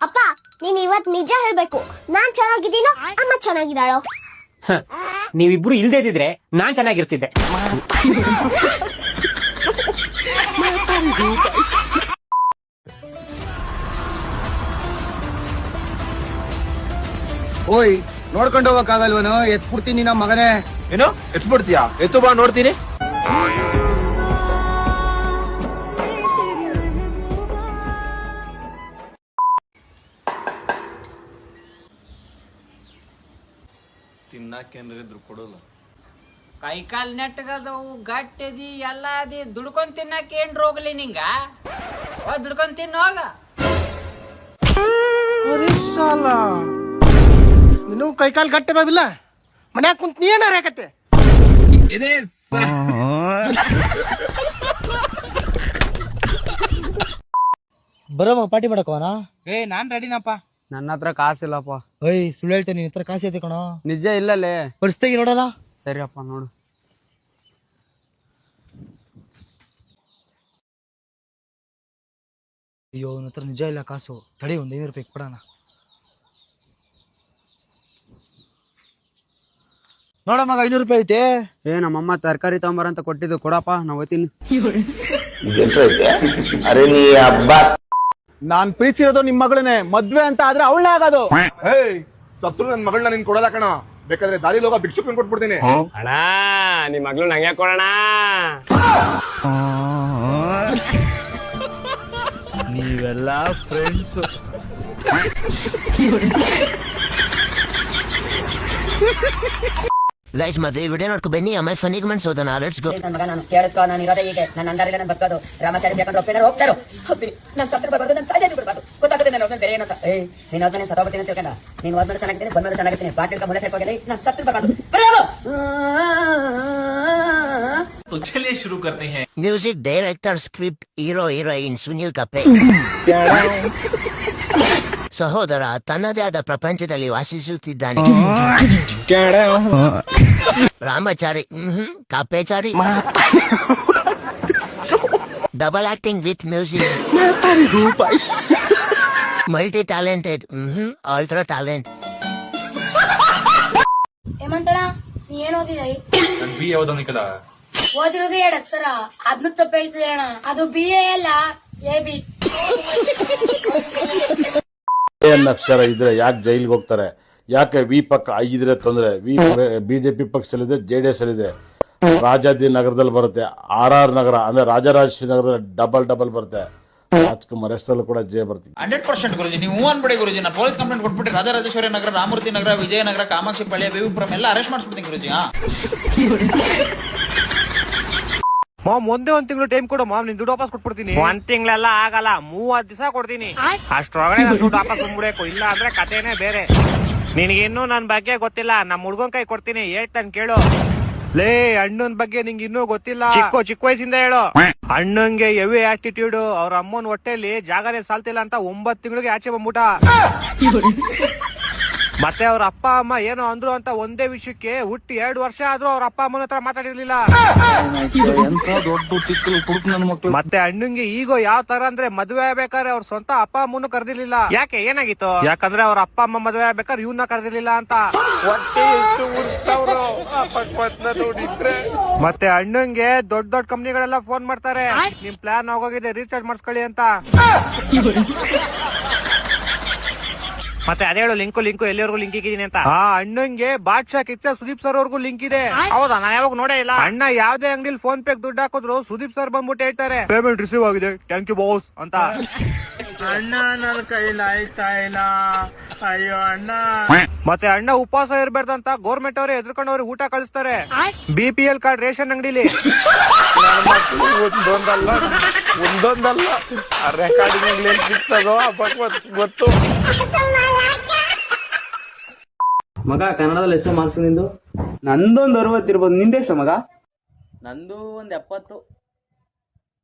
ಅಪ್ಪ ನೀನ್ ಇವತ್ ನಿಜ ಹೇಳ್ಬೇಕು, ನಾನ್ ಚೆನ್ನಾಗಿದ್ದೀನೋ ಅಮ್ಮ ಚೆನ್ನಾಗಿದ್ದಾಳೋ? ನೀವಿಬ್ರು ಇಲ್ದೇ ಇದ್ದಿದ್ರೆ ನಾನ್ ಚೆನ್ನಾಗಿರ್ತಿದ್ದೆ. ಓಯ್ ನೋಡ್ಕೊಂಡು ಹೋಗಕ್ಕಾಗಲ್ವನು? ಎತ್ಬಿಡ್ತೀನಿ ನಮ್ಮ ಮಗನೇ. ಏನೋ ಎತ್ಬಿಡ್ತೀಯಾ? ಎತ್ತು ಬಾ ನೋಡ್ತೀನಿ. ತಿನ್ನಕೇನ್ರಿದ್ರು ಕೊಡೋಲ್ಲ. ಕೈಕಾಲ್ ನೆಟ್ಟಗದವು, ಗಟ್ಟಿದಿ ಎಲ್ಲ ಅದಿ, ದುಡ್ಕೊಂಡ್ ತಿನ್ನಕ್ ಏನ್ ರೋಗಲಿ ನಿಂಗ? ದುಡ್ಕೊಂಡ್ ತಿನ್ನೋಗ. ನೀನು ಕೈಕಾಲ್ ಗಟ್ಟದಾವಿಲ್ಲ, ಮನ್ಯಾಗ ಕುಂತ ನೀ ಏನಾರ ಯಾಕತ್ತೆ? ಬರೋಮ ಪಾರ್ಟಿ ಮಾಡಕವನ? ನಾನ್ ರೆಡಿನಪ್ಪ. ನನ್ನ ಹತ್ರ ಕಾಸಿಲ್ಲಪ್ಪ. ಓಯ್ ಸುಳ್ಳು ಹೇಳ್ತೇನೆ, ನಿನ್ನ ಹತ್ರ ಕಾಸು ಐತೆ ಕಣೋ. ನಿಜ ಇಲ್ಲಲೇ. ಪರಿಸ್ಥಿತಿ ನೋಡಲ್ಲ. ಸರಿಯಪ್ಪ ನೋಡು. ಅಯ್ಯೋ ನನ್ನ ಹತ್ರ ನಿಜ ಇಲ್ಲ ಕಾಸು. ತಡಿ, ಒಂದ್ 500 ರೂಪಾಯಿ ಕೊಡೋಣ. ನೋಡ ಮಗ, 500 ರೂಪಾಯಿ ಐತೆ. ನಮ್ಮಮ್ಮ ತರಕಾರಿ ತಗೊಂಬರಂತ ಕೊಟ್ಟಿದ್ದು, ಕೊಡಪ್ಪ ನಾ ಓದ್ತೀನಿ. ಅರೆ ನೀ ಹಬ್ಬ. ನಾನ್ ಪ್ರೀತಿಸಿರೋದು ನಿಮ್ ಮಗಳನ್ನೇ, ಮದ್ವೆ ಅಂತ ಆದ್ರೆ ಅವಳೇ ಆಗೋದು. ಸತ್ರು ನನ್ ಮಗಳನ್ನ ನಿನ್ ಕೊಡಲ್ಲ ಕಣ, ಬೇಕಾದ್ರೆ ದಾರಿಲಿ ಹೋಗೋ ಭಿಕ್ಷುಕನ್ ಕೊಟ್ಬಿಡ್ತೀನಿ. ಅಣ್ಣ ನಿಮ್ ಮಗಳು ನಂಗೆ ಕೊಡೋಣ. ನೀವೆಲ್ಲ ಫ್ರೆಂಡ್ಸ್. ಗೈಸ್, ಮತ್ತೆ ಈ ವಿಡಿಯೋ ನೋಡ್ಕೊ ಬನ್ನಿ, ಆಮೇಲೆ ಫನ್ನಿಗೆ ಮನ್ಸೋದನ. Let's go. ನನ್ನ ಮಗ ನಾನು ಕೇಳಿಸ್ಕೊ, ನಾನು ಇರೋದೇ ಹೀಗೆ, ನನ್ನ ಅಂದಾರಿಲ್ಲ ನಾನು ಬದುಕೋದು. ರಾಮಾಚಾರ್ಯ ಬೇಕಂದ್ರೆ ಒಪ್ಪಿನಾರು ಹೋಗ್ತಾರೋ ಹೋಗ್ತೀನಿ. ನಾನು ಸತ್ರು ಬರ್ಬಾರ್ದು, ನಾನು ಸಾಧ್ಯ ಬಿಡ್ಬಾರ್ದು. ಗೊತ್ತಾಗುತ್ತೆ ನಾನು ಬೇರೆ ಏನಂತ. ನೀನ್ ಹೋದ್ಮೇಲೆ ನಾನು ಸತ್ತೋಗ್ತೀನಿ ಅಂತ ತಿಳ್ಕೊಂಡ. ನೀನ್ ಹೋದ್ಮೇಲೆ ಚೆನ್ನಾಗಿದ್ದೀನಿ, ಬಂದ್ಮೇಲೆ ಚೆನ್ನಾಗಿದ್ದೀನಿ. ಬಾಟಿಲ್ ಮುಲೆ ಸೇರ್ಕೋಗಿ ನಾನು ಸತ್ರು ಬರ್ಬಾರ್ದು. तो चलिए शुरू करते हैं. Music director, script, hero heroine Sunil Kape. ಸಹೋದರ ತನ್ನದೇ ಆದ ಪ್ರಪಂಚದಲ್ಲಿ ವಾಸಿಸುತ್ತಿದ್ದಾನೆ. Ramachari, Kapechari. Double acting with music. Multi talented, ultra talent. ಹೇಮಂತಣ್ಣ, ನೀ ಏನ್ ಓದಿದೈ? ಯಾವ್ದು ಓದಿರೋದು 2 ಅಕ್ಷರ, ಅದ್ನು ತಪ್ಪ ಹೇಳ್ತಿದೆ ಅಣ್ಣ. ಅದು BA ಅಲ್ಲ, AB. ಅಕ್ಷರ ಇದ್ರೆ ಯಾಕೆ ಜೈಲ್ಗೆ ಹೋಗ್ತಾರೆ? ಯಾಕೆ ವಿ ಪಕ್ಕ ಇದ್ರೆ ತೊಂದ್ರೆ? ಬಿಜೆಪಿ ಪಕ್ಷದಲ್ಲಿದೆ, JDS ಅಲ್ಲಿದೆ. ರಾಜಾಜಿನಗರದಲ್ಲಿ ಬರುತ್ತೆ, RR ನಗರ ಅಂದ್ರೆ ರಾಜರಾಜೇಶ್ವರಿ ನಗರದಲ್ಲಿ ಡಬಲ್ ಬರುತ್ತೆ. ರಾಜ್ಕುಮಾರ್ ಹೆಸರಲ್ಲೂ ಕೂಡ ಜೆ ಬರ್ತೀವಿ. 100% ಗುರುಜಿ, ನೀವು ಅನ್ಬೇಡಿ ಗುರುಜಿ. ನಾನು ಪೊಲೀಸ್ ಕಂಪ್ಲೇಂಟ್ ಕೊಟ್ಬಿಟ್ಟು ರಾಜರಾಜೇಶ್ವರಿ ನಗರ, ರಾಮೂರ್ತಿ ನಗರ, ವಿಜಯನಗರ, ಕಾಮಾಕ್ಷಿ ಪಾಳ್ಯ, ಬೇವಿಪುರಂ ಎಲ್ಲ ಅರೆಸ್ಟ್ ಮಾಡಿಸ್ಬಿಡ್ತೀನಿ ಗುರುಜಿ. ಮಾಮ್, ಒಂದೇ 1 ತಿಂಗಳು ಟೈಮ್ ಕೊಡು ಮಾಮ್, ನಿನ್ ದುಡ್ಡು ವಾಪಸ್ ಕೊಟ್ಬಿಡ್ತೀನಿ. 1 ತಿಂಗಳೆಲ್ಲ ಆಗಲ್ಲ, 30 ದಿವಸ ಕೊಡ್ತೀನಿ. ಅಷ್ಟ್ರೊಳಗಡೆ ನನ್ ದುಡ್ಡು ವಾಪಸ್ ಬಂದ್ಬಿಡಬೇಕು, ಇಲ್ಲ ಅಂದ್ರೆ ಕಥೆನೇ ಬೇರೆ. ನಿನಗಿನ್ನೂ ನನ್ ಬಗ್ಗೆ ಗೊತ್ತಿಲ್ಲ, ನಮ್ಮ ಹುಡ್ಗನ್ ಕೈ ಕೊಡ್ತೀನಿ, ಹೇಳ್ತಾನೆ ಕೇಳು. ಲೇ, ಅಣ್ಣನ್ ಬಗ್ಗೆ ನಿಂಗೆ ಇನ್ನೂ ಗೊತ್ತಿಲ್ಲ. ಚಿಕ್ಕ ವಯಸ್ಸಿಂದ ಹೇಳು. ಅಣ್ಣಂಗೆ ಹೆವಿ ಆಟಿಟ್ಯೂಡ್. ಅವ್ರ ಅಮ್ಮನ ಹೊಟ್ಟೆಲಿ ಜಾಗನೇ ಸಾಲ್ತಿಲ್ಲ ಅಂತ 9 ತಿಂಗಳಿಗೆ ಆಚೆ ಬಂದ್ಬಿಟ್ಟ. ಮತ್ತೆ ಅವ್ರ ಅಪ್ಪ ಅಮ್ಮ ಏನೋ ಅಂದ್ರು ಅಂತ ಒಂದೇ ವಿಷಯಕ್ಕೆ ಹುಟ್ಟಿ 2 ವರ್ಷ ಆದ್ರೂ ಅವ್ರ ಅಪ್ಪ ಅಮ್ಮನ ಹತ್ರ ಮಾತಾಡಿರ್ಲಿಲ್ಲ. ಮತ್ತೆ ಅಣ್ಣಂಗೆ ಈಗ ಯಾವ ತರ ಅಂದ್ರೆ, ಮದ್ವೆ ಆಗ್ಬೇಕಾದ್ರೆ ಅವ್ರ ಸ್ವಂತ ಅಪ್ಪ ಅಮ್ಮನು ಕರೆದಿರ್ಲಿಲ್ಲ. ಯಾಕೆ, ಏನಾಗಿತ್ತು? ಯಾಕಂದ್ರೆ ಅವ್ರ ಅಪ್ಪ ಅಮ್ಮ ಮದ್ವೆ ಆಗ್ಬೇಕಾದ್ರೆ ಇವ್ನ ಕರೆದಿರ್ಲಿಲ್ಲ ಅಂತ. ಮತ್ತೆ ಅಣ್ಣಂಗೆ ದೊಡ್ಡ ಕಂಪ್ನಿಗಳೆಲ್ಲ ಫೋನ್ ಮಾಡ್ತಾರೆ, ನಿಮ್ ಪ್ಲಾನ್ ಆಗೋಗಿದೆ, ರೀಚಾರ್ಜ್ ಮಾಡಿಸ್ಕೊಳ್ಳಿ ಅಂತ. ಮತ್ತೆ ಅದೇ ಹೇಳು, ಲಿಂಕು ಎಲ್ಲಿವರೆಗೂ ಲಿಂಕ್ ಇದ್ದೀನಿ ಅಂತ. ಅಣ್ಣಂಗೆ ಬಾದ್ಶಾ ಕಿಚ್ಚ ಸುದೀಪ್ ಸರ್ ಅವ್ರಿಗೂ ಲಿಂಕ್ ಇದೆ. ಹೌದಾ? ನಾನು ಯಾವಾಗ ನೋಡೇ ಇಲ್ಲ. ಅಣ್ಣ ಯಾವ್ದೇ ಅಂಗಡಿಲಿ ಫೋನ್ ಪೇ ದುಡ್ಡು ಹಾಕಿದ್ರು ಸುದೀಪ್ ಸರ್ ಬಂದ್ಬಿಟ್ಟು ಹೇಳ್ತಾರೆ, ಪೇಮೆಂಟ್ ರಿಸೀವ್ ಆಗಿದೆ, ಥ್ಯಾಂಕ್ ಯು ಬಾಸ್ ಅಂತ. ಅಣ್ಣ ನನ್ನ ಕೈಲಿ ಆಯ್ತಾ ಇಲ್ಲ, ಅಯ್ಯೋ ಅಣ್ಣ. ಮತ್ತೆ ಅಣ್ಣ ಉಪವಾಸ ಇರ್ಬಾರ್ದಂತ ಗೌರ್ಮೆಂಟ್ ಅವರೇ ಎದ್ರಕೊಂಡವ್ರಿಗೆ ಊಟ ಕಳಿಸ್ತಾರೆ, BPL ಕಾರ್ಡ್ ರೇಷನ್ ಅಂಗಡಿಲಿ. ಒಂದೊಂದಲ್ಲ ರೆಕಾರ್ಡಿಂಗ್ ಸಿಗ್ತದೋ ಗೊತ್ತು. ಮಗ, ಕನ್ನಡದಲ್ಲಿ ಎಷ್ಟು ಮಾರ್ಕ್ಸ್ ನಿಂದು? ನಂದೊಂದು 60 ಇರ್ಬೋದು. ನಿಂದೆಷ್ಟು ಮಗ? ನಂದು 70.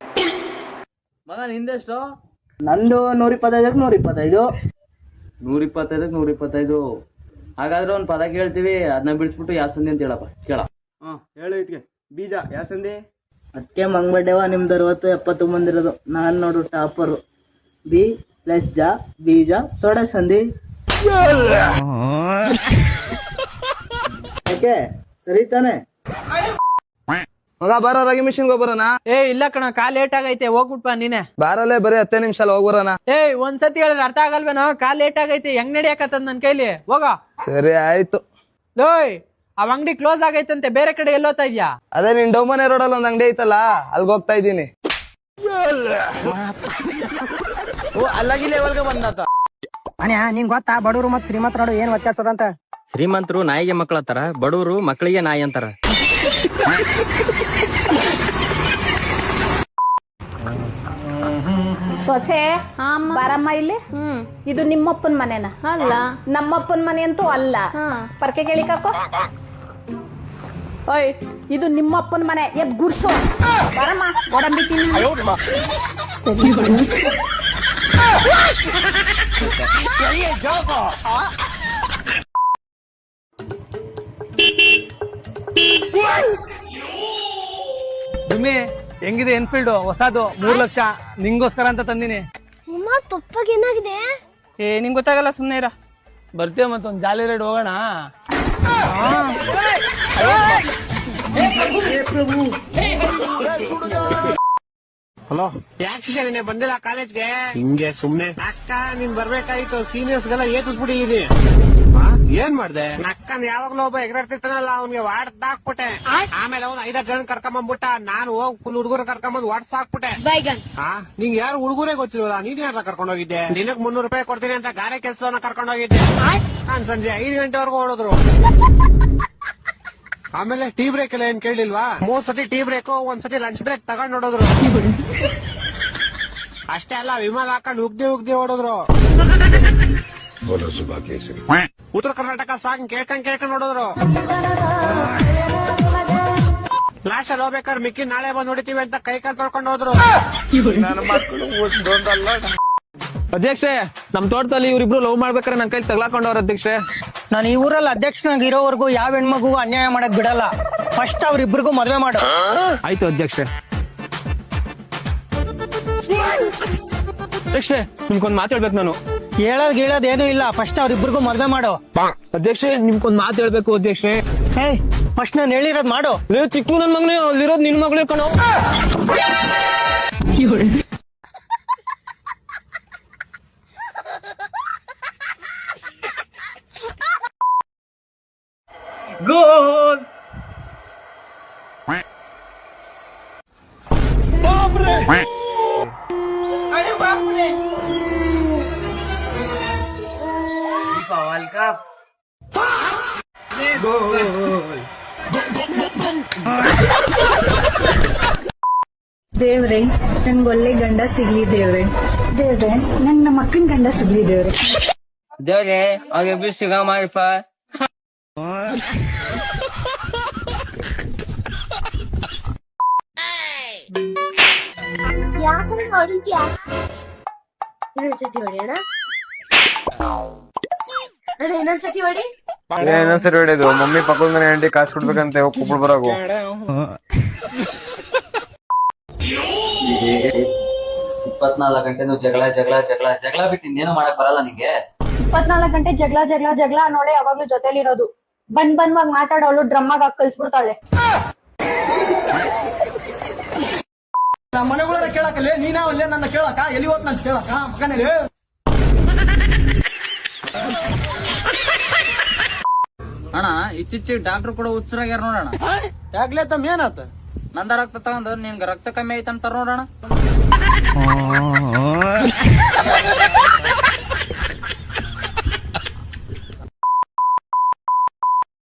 ಮಗ ನಿಂದೆಷ್ಟು? ನಂದು 125ಕ್ಕೆ 125. 125ಕ್ಕೆ 125. ಹಾಗಾದ್ರೆ ಒಂದ್ ಪದ ಕೇಳ್ತೀವಿ, ಅದನ್ನ ಬಿಡಿಸ್ಬಿಟ್ಟು ಯಾಸಂದಿ ಅಂತ ಹೇಳಪ್ಪ. ಕೇಳ. ಹೇಳು ಇದಕ್ಕೆ. ಬೀಜ ಯಾಸಂದಿ. ಅದಕ್ಕೆ ಮಂಗ್ಬಡ್ಡೆವ ನಿಮ್ದು 60 70 ಬಂದಿರೋದು. ನಾನ್ ನೋಡು ಟಾಪರು. ಪ್ಲಸ್ ಜ ಬೀಜ ತೊಡ ಸಂಧಿ ಯಾಕೆ ಸರಿ ತಾನೆ? ಮಗ ಬಾರ ರಾಗಿ ಮಿಷಿನ್ ಹೋಗ್ಬರೋಣ. ಏ ಇಲ್ಲ ಕಣ ಕಾಲ್ ಲೇಟ್ ಆಗೈತೆ ಹೋಗ್ಬಿಟ್ ಬಾ ನೀನೆ. ಬಾರಲ್ಲೇ ಬರೀ 10 ನಿಮಿಷ ಹೋಗ್ಬರೋಣ. ಏ ಒಂದ್ಸತಿ ಹೇಳಿದ್ರೆ ಅರ್ಥ ಆಗಲ್ವೇನೋ? ಕಾಲ್ ಲೇಟ್ ಆಗೈತೆ ಹೆಂಗ್ ನಡಿಯಕತ್ತದ ನನ್ ಕೈಲಿ ಹೋಗ. ಸರಿ ಆಯ್ತು. ಲೋಯ್ ಅವ್ ಅಂಗಡಿ ಕ್ಲೋಸ್ ಆಗೈತಂತೆ, ಬೇರೆ ಕಡೆ ಎಲ್ಲೋತಾ ಇದ್ಯಾ? ಅದೇ ನಿನ್ ಡೌಮನೆ ರೋಡಲ್ಲಿ ಒಂದ್ ಅಂಗಡಿ ಐತಲ್ಲ ಅಲ್ಗ ಹೋಗ್ತಾ ಇದ್ದೀನಿ. ಅಲ್ಲಾಗಿ ಲೆವೆಲ್ಗೆ ಬಂದಾತ. ಅಣ್ಣ ನಿಂಗ್ ಗೊತ್ತಾ ಬಡವರು ಮತ್ ಶ್ರೀಮಂತರು ಏನ್ ವ್ಯತ್ಯಾಸ ಅದಂತ? ಶ್ರೀಮಂತರು ನಾಯಿಗೆ ಮಕ್ಕಳ ಅಂತಾರ, ಬಡವರು ಮಕ್ಕಳಿಗೆ ನಾಯಿ ಅಂತಾರ. ಸೊಸೆ ಬಾರಮ್ಮ ಇಲ್ಲಿ. ಇದು ನಿಮ್ಮಪ್ಪನ ಮನೆನಾ? ಅಲ್ಲ. ನಮ್ಮಪ್ಪನ ಮನೆ ಅಂತೂ ಅಲ್ಲ. ಪರ್ಕೆ ಕೇಳಿಕಾಕೋ. ಓಯ್ ಇದು ನಿಮ್ಮಪ್ಪನ ಮನೆ, ಎದ್ ಗುಡ್ಸು. ಬರಮ್ಮ ಒಡಂಬಿತೀನಿ. ಹೆಂಗಿದೆ ಎನ್ಫೀಲ್ಡ್ ಹೊಸದು 3 ಲಕ್ಷ ನಿಂಗೋಸ್ಕರ ಅಂತ ತಂದಿನಿ. ಪಪ್ಪಗೆ ಏನಾಗಿದೆ? ಏ ನಿಂಗ್ ಗೊತ್ತಾಗಲ್ಲ, ಸುಮ್ನೆ ಇರ. ಬರ್ತೀವ ಮತ್ತೊಂದ್ ಜಾಲಿ ರೈಡ್ ಹೋಗೋಣ. ಹಲೋ ಯಾಕೆ ಬಂದಿಲ್ಲ ಕಾಲೇಜ್ಗೆ? ಹಿಂಗೆ ಸುಮ್ನೆ ಅಕ್ಕ ನೀನ್ ಬರ್ಬೇಕಾಯ್ತು. ಸೀನಿಯರ್ಸ್ ಗೆಲ್ಲ ಏತಿಸ್ಬಿಟ್ಟಿದೀನಿ. ಏನ್ ಮಾಡ್ದೆ? ಅಕ್ಕನ್ ಯಾವಾಗ್ಲೂ ಒಬ್ಬ ಎಗರಾಡ್ತಿರ್ತಾನಲ್ಲ ಅವ್ನಿಗೆ ವಾಡ್ದ್ ಹಾಕ್ಬಿಟ್ಟೆ. ಆಮೇಲೆ ಅವ್ನು 5 ಜನ ಕರ್ಕೊಂಬಂದ್ಬಿಟ್ಟ. ನಾನು ಹೋಗ್ ಫುಲ್ ಹುಡುಗರು ಕರ್ಕೊಂಬಂದ್ ವಾಡ್ಸ್ ಹಾಕ್ಬಿಟ್ಟೆ. ನಿಂಗೆ ಯಾರು ಹುಡುಗರೇ ಗೊತ್ತಿಲ್ವಲ್ಲ, ನೀನ್ ಯಾರ ಕರ್ಕೊಂಡ್ ಹೋಗಿದ್ದೆ? ದಿನಕ್ಕೆ 300 ರೂಪಾಯಿ ಕೊಡ್ತೀನಿ ಅಂತ ಗಾರೆ ಕೆಲ್ಸವನ್ನ ಕರ್ಕೊಂಡ್ ಹೋಗಿದ್ದೆ. ನಾನ್ ಸಂಜೆ 5 ಗಂಟೆವರೆಗೂ ಓಡಿದ್ರು. ಆಮೇಲೆ ಟೀ ಬ್ರೇಕ್ ಎಲ್ಲ ಏನ್ ಕೇಳಿಲ್ವಾ? 3 ಸತಿ ಟೀ ಬ್ರೇಕ್, 1 ಸತಿ ಲಂಚ್ ಬ್ರೇಕ್ ತಗೊಂಡ್ ನೋಡಿದ್ರು. ಅಷ್ಟೇ ಅಲ್ಲ, ವಿಮಾನ ಹಾಕೊಂಡ್ ಉಗ್ದಿ ಓಡಿದ್ರು. ಉತ್ತರ ಕರ್ನಾಟಕ ಸಾಂಗ್ ಕೇಳ್ಕೊಂಡ್ ನೋಡಿದ್ರು. ಲಾಸ್ಟ್ ಅಲ್ಲಿ ಹೋಗ್ಬೇಕಾದ್ರೆ ಮಿಕ್ಕಿ ನಾಳೆ ಬಂದ್ ನೋಡಿತೀವಿ ಅಂತ ಕೈ ಕಾಲ್ ತೊಳ್ಕೊಂಡು ಹೋದ್ರು. ನನ್ನ ಮಕ್ಕಳು ಒಂದೊಂದಲ್ಲ. ಅಧ್ಯಕ್ಷೆ ನಮ್ ತೋಟದಲ್ಲಿ ಇವ್ರಿಬ್ರು ಲವ್ ಮಾಡ್ಬೇಕಾರೆ ನನ್ ಕೈ ತಗ್ಲಾಕೊಂಡವ್ರ ಅಧ್ಯಕ್ಷೆ. ನಾನು ಈ ಊರಲ್ಲಿ ಅಧ್ಯಕ್ಷನಾಗ ಇರೋವರೆಗೂ ಯಾವ ಹೆಣ್ಮಗುಗೂ ಅನ್ಯಾಯ ಮಾಡಕ್ ಬಿಡಲ್ಲ. ಫಸ್ಟ್ ಅವ್ರಿಬ್ರಿಗೂ ಮದ್ವೆ ಮಾಡು. ಆಯ್ತು ಅಧ್ಯಕ್ಷೆ. ಅಧ್ಯಕ್ಷೆ ನಿಮ್ಗೊಂದ್ ಮಾತು ಹೇಳ್ಬೇಕು ನಾನು. ಹೇಳೋದ್ ಏನೂ ಇಲ್ಲ, ಫಸ್ಟ್ ಅವ್ರಿಬ್ರಿಗೂ ಮದ್ವೆ ಮಾಡು. ಅಧ್ಯಕ್ಷೆ ನಿಮ್ಗೊಂದ್ ಮಾತು ಹೇಳ್ಬೇಕು ಅಧ್ಯಕ್ಷೆ. ಹೇ ಫಸ್ಟ್ ನಾನು ಹೇಳಿರೋದ್ ಮಾಡು. ಚಿಕ್ಕು ನನ್ ಮಗನೇ, ಅಲ್ಲಿರೋದ್ ನಿನ್ ಮಗಳೇ ಕಣೋ. ಗೋಲ್ ವರ್ಲ್ಡ್ ಕಪ್ ದೇವ್ರೆ ನನ್ಗೆ ಒಳ್ಳೆ ಗಂಡ ಸಿಗ್ಲಿ ದೇವ್ರೆ. ದೇವ್ರೆ ನಂಗ್ ನಮ್ಮ ಅಕ್ಕನ ಗಂಡ ಸಿಗ್ಲಿ ದೇವ್ರೆ. ದೇವ್ರೆ ಅವ್ರಿಬ್ರು ಸಿಗ ಮಾಡಿಪ್ಪ. ಯಾಕಂದ್ರೆ ಹೊಡಿದ್ಯಾ? ಇನ್ನೊಂದ್ಸತಿ ಹೊಡಿ ಅಣ್ಣ. ಇನ್ನೊಂದ್ಸತಿ ಹೊಡಿ. ಇನ್ನೊಂದ್ಸರಿ ಹೊಡೆದು ಮಮ್ಮಿ ಪಕ್ಕದ ಮನೆ ಆಂಟಿ ಕಾಸು ಕೊಡ್ಬೇಕಂತೆ, ಹೋಗಿ ಕುಪ್ಪಳು ಬರಾಗು. 24 ಗಂಟೆನೂ ಜಗಳ ಬಿಟ್ಟು ಇನ್ನೇನು ಮಾಡಕ್ ಬರಲ್ಲ ನಿಂಗೆ? 24 ಗಂಟೆ ಜಗಳ ನೋಡೆ ಯಾವಾಗ್ಲೂ ಜೊತೆಲಿರೋದು. ಬಂದ್ ಮಾತಾಡೋಳು ಡ್ರಮ್ಮಾಗ ಕಳ್ಸ್ಬಿಡ್ತಾಳೆ. ನಮ್ಮ ಮನೆಗಳ ಕೇಳಕಲ್ಲ ನೀನಾವಲ್ಲೇ ನನ್ನ ಕೇಳಕ ಎಲ್ಲಿ ಹೋತ್ ನಾನು ಕೇಳಕ ಮಗನೇ. ಅಣ್ಣ ಇಚ್ಚಿಚ್ಚಿ ಡಾಕ್ಟರ್ ಕೂಡ ಹುಚ್ಚರಾಗ್ಯಾರ ನೋಡೋಣ. ಯಾಕ್ಲೇ ತಮ್ಮ ಏನಾತ? ನಂದ ರಕ್ತ ತಗೊಂಡ್ ನಿನ್ಗ ರಕ್ತ ಕಮ್ಮಿ ಐತಂತಾರ ನೋಡೋಣ.